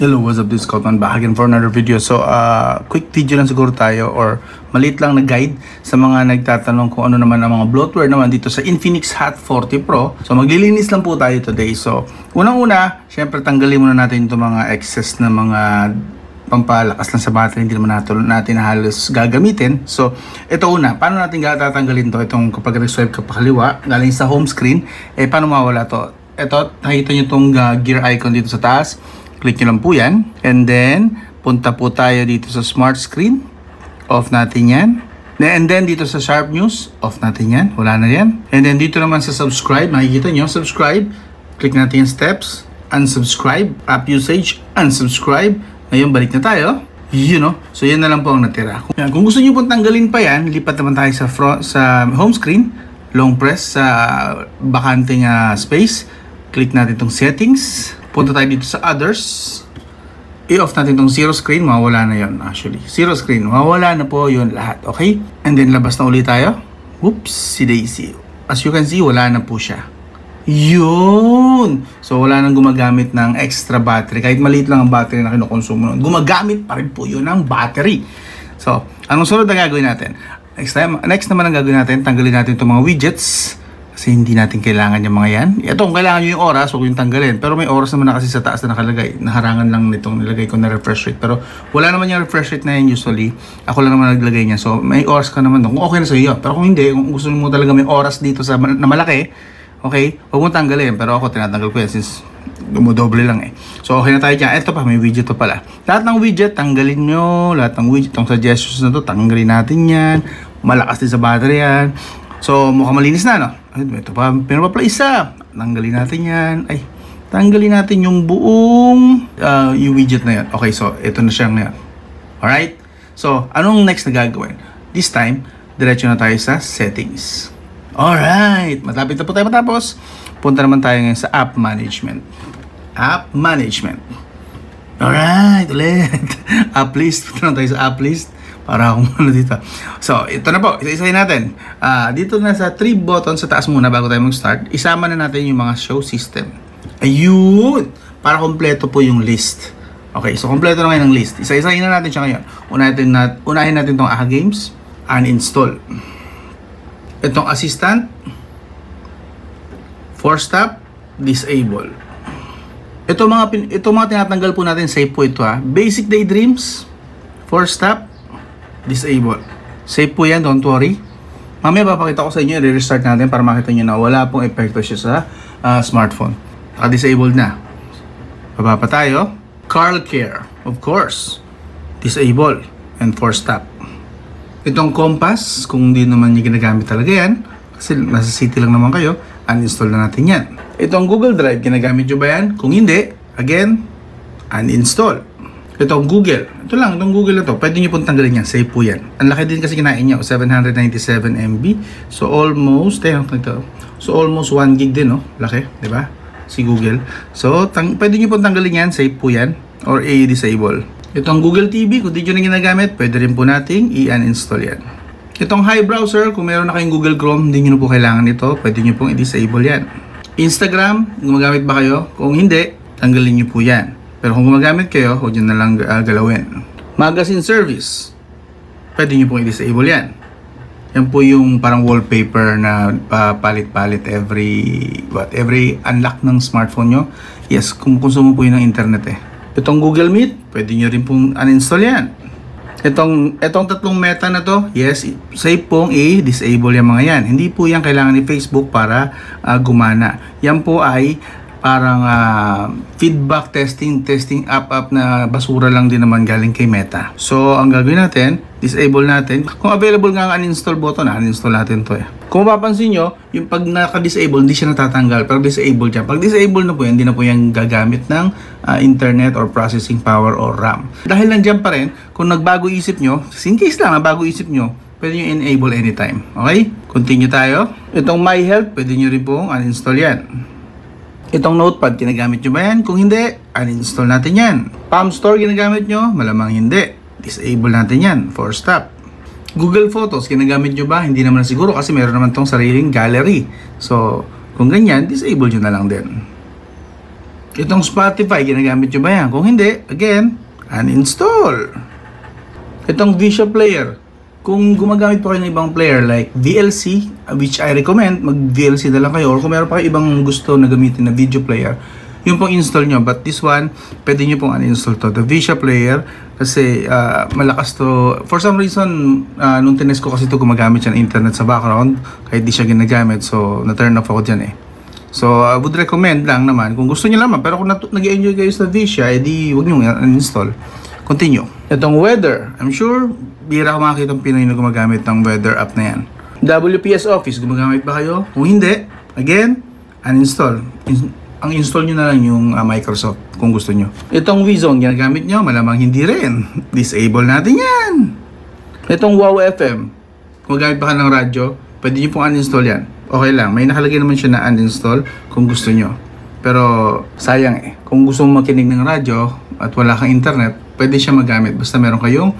Hello, what's up? This is Cotman back again for another video. So, quick video lang siguro tayo or maliit lang na guide sa mga nagtatanong kung ano naman ang mga bloatware naman dito sa Infinix Hot 40 Pro. So, maglilinis lang po tayo today. So, unang-una, syempre tanggalin muna natin itong mga excess na mga pampalakas lang sa battery, hindi naman natin halos gagamitin. So, ito una, paano natin tatanggalin to? Itong kapag nag-swipe ka pa kaliwa, galing sa home screen, paano mawala to? Ito, nakita nyo itong gear icon dito sa taas. Click nyo lang po yan. And then, punta po tayo dito sa smart screen. Off natin yan. And then, dito sa sharp news, off natin yan. Wala na yan. And then, dito naman sa subscribe, nakikita nyo, subscribe. Click natin yung steps. Unsubscribe. App usage. Unsubscribe. Ngayon, balik na tayo. So, yan na lang po ang natira. Kung gusto nyo pong tanggalin pa yan, lipat naman tayo sa home screen. Long press sa bakanting space. Click natin itong settings. Punta tayo dito sa others. I-off natin itong zero screen. Mawala na yon actually. Zero screen. Mawala na po yun lahat. Okay? And then labas na ulit tayo. Whoops. Si Daisy. As you can see, wala na po siya. Yun! So wala nang gumagamit ng extra battery. Kahit maliit lang ang battery na kinukonsumo nun, gumagamit pa rin po yun ng battery. So, anong sunod na gagawin natin? Next naman ang gagawin natin, tanggalin natin itong mga widgets. Kasi hindi natin kailangan yung mga yan. Ito, kung kailangan nyo yung oras, huwag yung tanggalin. Pero may oras naman na kasi sa taas na nakalagay. Naharangan lang nitong nilagay ko na refresh rate. Pero wala naman yung refresh rate na yan usually. Ako lang naman naglagay niya. So may oras ka naman doon. Kung okay na sa iyo. Pero kung hindi, kung gusto mo talaga may oras dito na malaki, okay, huwag mo tanggalin. Pero ako tinatanggal ko yan since dumodoble lang eh. So okay na tayo dyan. Ito pa, may widget pa pala. Lahat ng widget, tanggalin nyo. Lahat ng widget, itong suggestions na to, tanggalin natin yan. Malakas din sa battery yan. So, mukhang malinis na, no? Ito pa, pero pa pala isa. Tanggalin natin yan. Ay, tanggalin natin yung buong yung widget na yan. Okay, so, ito na siya ngayon. Alright? So, anong next na gagawin? This time, diretso na tayo sa settings. Alright! Matapit na po tayo matapos. Punta naman tayo ngayon sa app management. App management. Alright, ulit. App list. Punta naman tayo sa app list. Para akong ano dito. So, ito na po. Isa-isahin natin. Dito na sa 3 buttons sa taas muna bago tayo mag-start. Isama na natin yung mga show system. Ayun! Para kompleto po yung list. Okay, so kompleto na ngayon ang list. Isa-isahin na natin siya ngayon. Unahin natin itong AHA Games. Uninstall. Itong assistant. Force tap. Disable. Ito mga tinatanggal po natin. Save po ito ha. Basic Daydreams. Force tap. Disable. Save po yan, don't worry. Mamaya papakita ko sa inyo, i-restart natin para makita nyo na wala pong epekto siya sa smartphone. Naka-disabled na. Baba pa tayo. Car Care, of course. Disable and force tap. Itong compass, kung hindi naman nyo ginagamit talaga yan, kasi nasa city lang naman kayo, uninstall na natin yan. Itong Google Drive, ginagamit nyo ba yan? Kung hindi, again, uninstall. Itong Google. Ito lang, itong Google na to. Pwede nyo pong tanggalin yan. Save po yan. Ang laki din kasi kinain niya. 797 MB. So, almost 1 gig din, no? Laki, di ba? Si Google. So, pwede nyo pong tanggalin yan. Save po yan. Or i-disable. Itong Google TV, kung di nyo na ginagamit, pwede rin po nating i-uninstall yan. Itong Hi Browser, kung meron na kayong Google Chrome, hindi nyo na po kailangan ito. Pwede nyo pong i-disable yan. Instagram, gumagamit ba kayo? Kung hindi, tanggalin nyo po yan. Pero kung gumagamit kayo, huwag nyo na lang galawin. Magazine service. Pwede nyo pong i-disable yan. Yan po yung parang wallpaper na palit-palit every unlock ng smartphone nyo. Yes, kumukonsumo po yun ng internet eh. Itong Google Meet, pwede nyo rin pong uninstall yan. Itong tatlong meta na to, yes, safe pong i-disable yung mga yan. Hindi po yan kailangan ni Facebook para gumana. Yan po ay parang feedback testing app na basura lang din naman galing kay Meta. So, ang gagawin natin, disable natin. Kung available nga ang uninstall button, uninstall natin to eh. Kung mapapansin nyo, yung pag naka-disable, hindi siya natatanggal. Pero disable dyan. Pag disable na po yan, hindi na po yan gagamit ng internet or processing power or RAM. Dahil nandiyan pa rin, kung nagbago isip nyo, in case lang bago isip nyo, pwede nyo enable anytime. Okay? Continue tayo. Itong My Health, pwede nyo rin pong uninstall yan. Itong notepad, ginagamit nyo ba yan? Kung hindi, uninstall natin yan. Palm Store, ginagamit nyo? Malamang hindi. Disable natin yan. Force tap. Google Photos, ginagamit nyo ba? Hindi naman siguro kasi meron naman tong sariling gallery. So, kung ganyan, disable nyo na lang din. Itong Spotify, ginagamit nyo ba yan? Kung hindi, again, uninstall. Itong Visio Player, kung gumagamit po kayo ng ibang player like VLC, which I recommend, mag-VLC na lang kayo, or kung meron pa kayo ibang gusto na gamitin na video player, yun pong install nyo. But this one, pwede nyo pong uninstall to. The Visio Player, kasi malakas to. For some reason, nung tinest ko kasi ito, gumagamit siya ng internet sa background, kahit di siya ginagamit. So, na-turn off ako dyan eh. So, I would recommend lang naman, kung gusto nyo naman, pero kung nag-enjoy kayo sa Visio, edi huwag nyo uninstall. Continue. Itong weather, I'm sure, bira ko makakita ng Pinoy na gumagamit ng weather app na yan. WPS Office, gumagamit ba kayo? Kung hindi, again, uninstall. Ang install nyo na lang yung Microsoft kung gusto nyo. Itong WeZone, ginagamit nyo, malamang hindi rin. Disable natin yan. Itong Wow FM, kung gamit ba ka ng radyo, pwede nyo pong uninstall yan. Okay lang, may nakalagay naman siya na uninstall kung gusto nyo. Pero sayang eh, kung gusto mong makinig ng radyo at wala kang internet, pwede siya magamit basta meron kayong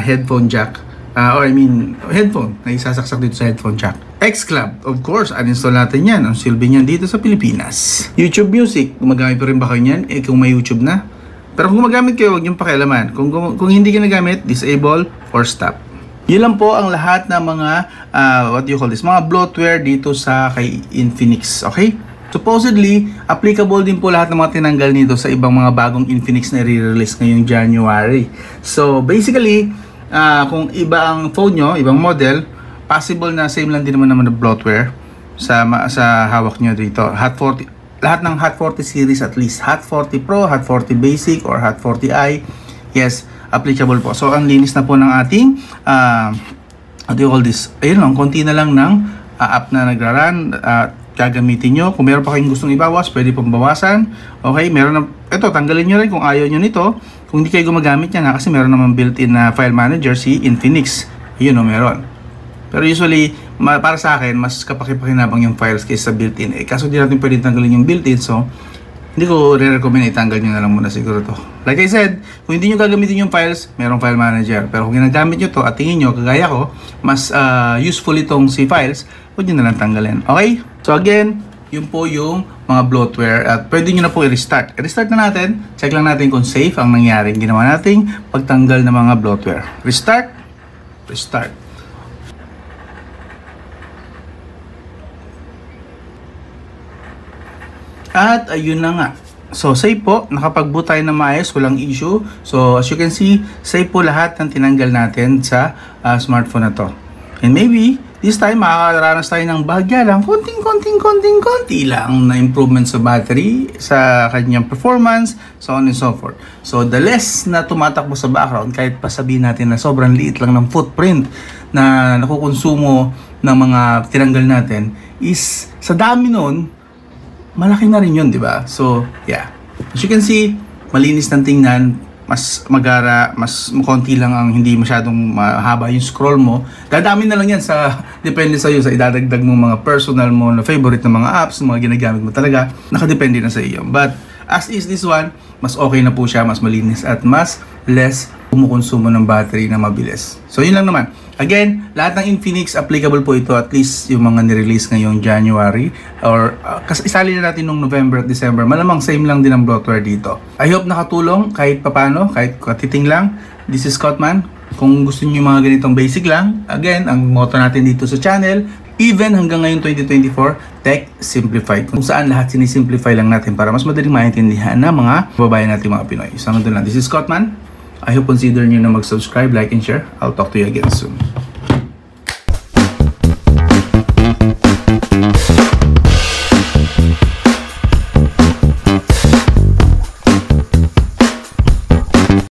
headphone jack. Headphone na isasaksak dito sa headphone jack. Xclub, of course, uninstall natin yan. Ang silbi niyan dito sa Pilipinas. YouTube Music, gumagamit pa rin ba kayo niyan? Kung may YouTube na. Pero kung gumagamit kayo, huwag niyong pakialaman. Kung hindi ginagamit, disable or stop. Yun lang po ang lahat ng mga, mga bloatware dito sa kay Infinix, okay? Supposedly, applicable din po lahat ng mga tinanggal nito sa ibang mga bagong Infinix na re-release ngayong January. So, basically, kung iba ang phone nyo, ibang model, possible na same lang din naman ng bloatware sa hawak nyo dito. Hot 40, lahat ng Hot 40 series at least. Hot 40 Pro, Hot 40 Basic, or Hot 40i, yes, applicable po. So, ang linis na po ng ating, what do you call this? Ayun lang, konti na lang ng app na nagra-run, gagamitin nyo. Kung meron pa kayong gustong ibawas, pwede pong bawasan. Okay, meron na, ito, tanggalin nyo rin kung ayaw nyo nito. Kung hindi kayo gumagamit yan, kasi meron naman built-in na file manager, si Infinix. Yun o, meron. Pero usually, para sa akin, mas kapaki-pakinabang yung files kaysa built-in. Kaso di natin pwede tanggalin yung built-in, so hindi ko re-recommend itanggal nyo na lang muna siguro to. Like I said, kung hindi nyo gagamitin yung files, merong file manager. Pero kung ginagamit nyo to at tingin nyo, kagaya ko, mas useful itong si files, huwag nyo na lang tanggalin. Okay? So again, yun po yung mga bloatware at pwede nyo na po i-restart. I-restart na natin, check lang natin kung safe ang nangyaring ginawa nating pagtanggal ng mga bloatware. Restart, restart. At ayun na nga. So safe po, nakapag-boot tayo ng maayos, walang issue. So as you can see, safe po lahat ng tinanggal natin sa smartphone na to. And maybe this time makakaranas tayo ng bahagya lang, konti lang na improvement sa battery, sa kanyang performance, so on and so forth. So the less na tumatakbo sa background, kahit pa sabihin natin na sobrang liit lang ng footprint na nakukonsumo ng mga tinanggal natin, is sa dami nun, malaki na rin yun, di ba? So, yeah. As you can see, malinis ng tingnan, mas magara, mas konti lang ang hindi masyadong mahaba yung scroll mo. Dadami na lang yan sa, depende sa iyo, sa idadagdag mo mga personal mo na favorite na mga apps, mga ginagamit mo talaga, nakadepende na sa iyo. But, as is this one, mas okay na po siya, mas malinis at mas less kumukonsumo ng battery na mabilis. So, yun lang naman. Again, lahat ng Infinix applicable po ito, at least yung mga nirelease ngayong January or kasi isali na natin nung November at December, malamang same lang din ang bloatware dito. I hope nakatulong kahit papano, kahit katiting lang. This is Scottman. Kung gusto niyo mga ganitong basic lang, again, ang motto natin dito sa channel, even hanggang ngayon 2024, Tech Simplified. Kung saan lahat sinisimplify lang natin para mas madaling maintindihan ng mga babayan natin mga Pinoy. So, nandun lang. This is Scottman. I hope consider nyo na mag-subscribe, like, and share. I'll talk to you again soon.